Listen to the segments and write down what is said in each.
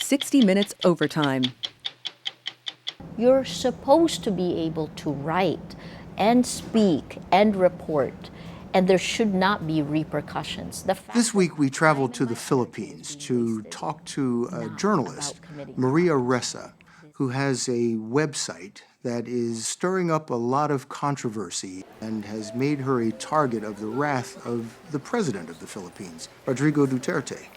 60 Minutes Overtime. You're supposed to be able to write and speak and report, and there should not be repercussions. This week we traveled to the Philippines to talk to a journalist, Maria Ressa, who has a website that is stirring up a lot of controversy and has made her a target of the wrath of the president of the Philippines, Rodrigo Duterte.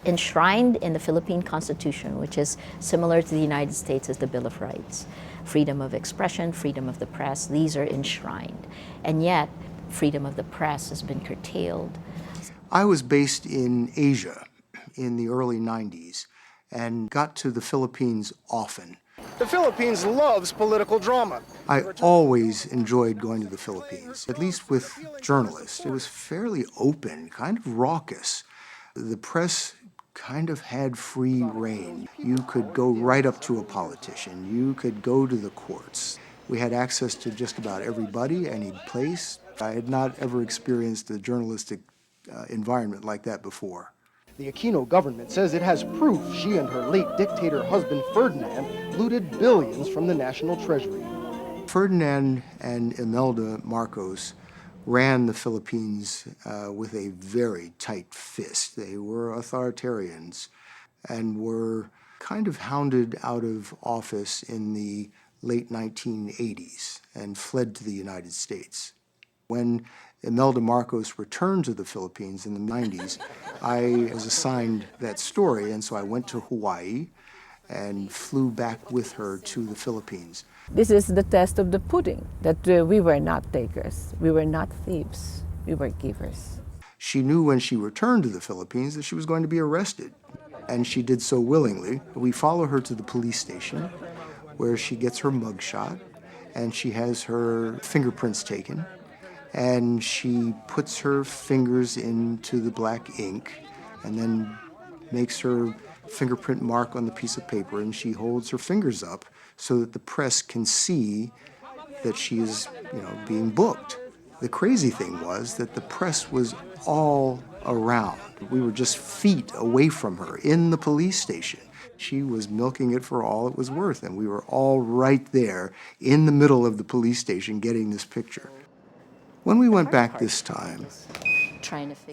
Enshrined in the Philippine Constitution, which is similar to the United States as the Bill of Rights. Freedom of expression, freedom of the press, these are enshrined. And yet, freedom of the press has been curtailed. I was based in Asia in the early 90s and got to the Philippines often. The Philippines loves political drama. I always enjoyed going to the Philippines, at least with journalists. It was fairly open, kind of raucous. The press kind of had free rein. You could go right up to a politician. You could go to the courts. We had access to just about everybody, any place. I had not ever experienced a journalistic environment like that before. The Aquino government says it has proof she and her late dictator husband Ferdinand looted billions from the national treasury. Ferdinand and Imelda Marcos ran the Philippines with a very tight fist. They were authoritarians and were kind of hounded out of office in the late 1980s and fled to the United States. When Imelda Marcos returned to the Philippines in the 90s, I was assigned that story, and so I went to Hawaii and flew back with her to the Philippines. This is the test of the pudding, that we were not takers, we were not thieves, we were givers. She knew when she returned to the Philippines that she was going to be arrested, and she did so willingly. We follow her to the police station, where she gets her mugshot, and she has her fingerprints taken, and she puts her fingers into the black ink, and then makes her fingerprint mark on the piece of paper, and she holds her fingers up so that the press can see that she is, being booked. The crazy thing was that the press was all around. We were just feet away from her in the police station. She was milking it for all it was worth, and we were all right there in the middle of the police station getting this picture. When we went back this time,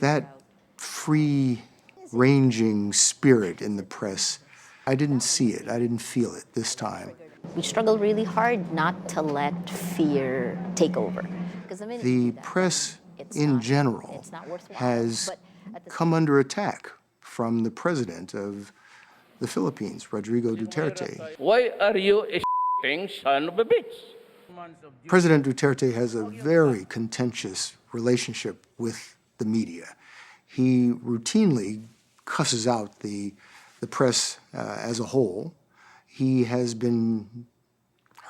that free-ranging spirit in the press, I didn't see it, I didn't feel it this time. We struggle really hard not to let fear take over. The press in general has come under attack from the president of the Philippines, Rodrigo Duterte. Why are you a son of a bitch? President Duterte has a very contentious relationship with the media. He routinely cusses out the press as a whole. He has been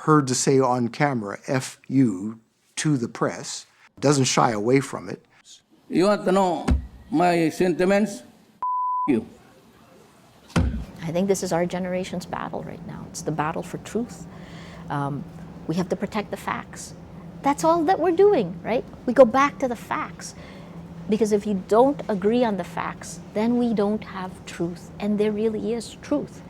heard to say on camera, F you, to the press, doesn't shy away from it. You want to know my sentiments? You. I think this is our generation's battle right now. It's the battle for truth. We have to protect the facts. That's all that we're doing, right? We go back to the facts. Because if you don't agree on the facts, then we don't have truth. And there really is truth.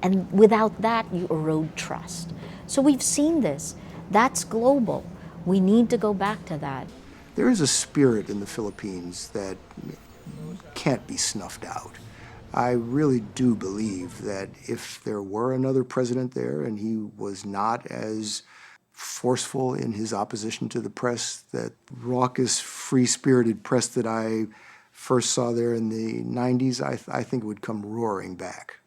And without that, you erode trust. So we've seen this. That's global. We need to go back to that. There is a spirit in the Philippines that can't be snuffed out. I really do believe that if there were another president there and he was not as forceful in his opposition to the press, that raucous, free-spirited press that I first saw there in the 90s, I think it would come roaring back.